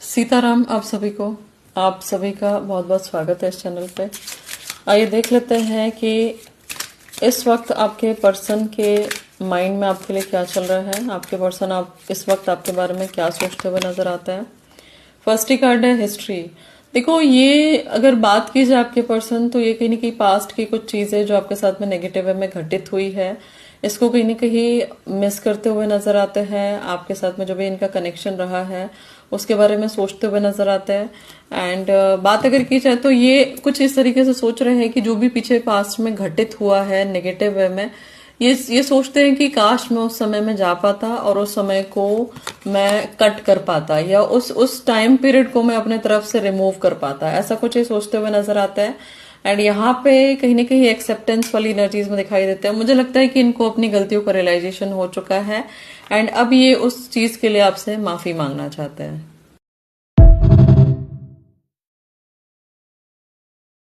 सीताराम आप सभी का बहुत बहुत स्वागत है इस चैनल पे। आइए देख लेते हैं कि इस वक्त आपके पर्सन के माइंड में आपके लिए क्या चल रहा है। आपके पर्सन आप इस वक्त आपके बारे में क्या सोचते हुए नजर आता है। फर्स्ट ही कार्ड है हिस्ट्री। देखो, ये अगर बात की जाए आपके पर्सन, तो ये कहीं ना कहीं पास्ट की कुछ चीजें जो आपके साथ में नेगेटिव वे में घटित हुई है, इसको कहीं ना कहीं मिस करते हुए नजर आते हैं। आपके साथ में जो भी इनका कनेक्शन रहा है उसके बारे में सोचते हुए नजर आते हैं। एंड बात अगर की जाए तो ये कुछ इस तरीके से सोच रहे हैं कि जो भी पीछे पास्ट में घटित हुआ है नेगेटिव वे में, ये सोचते हैं कि काश मैं उस समय में जा पाता और उस समय को मैं कट कर पाता, या उस टाइम पीरियड को मैं अपने तरफ से रिमूव कर पाता। ऐसा कुछ ये सोचते हुए नजर आता है। एंड यहाँ पे कहीं ना कहीं एक्सेप्टेंस वाली एनर्जीज में दिखाई देते हैं। मुझे लगता है कि इनको अपनी गलतियों का रियलाइजेशन हो चुका है एंड अब ये उस चीज के लिए आपसे माफी मांगना चाहते हैं।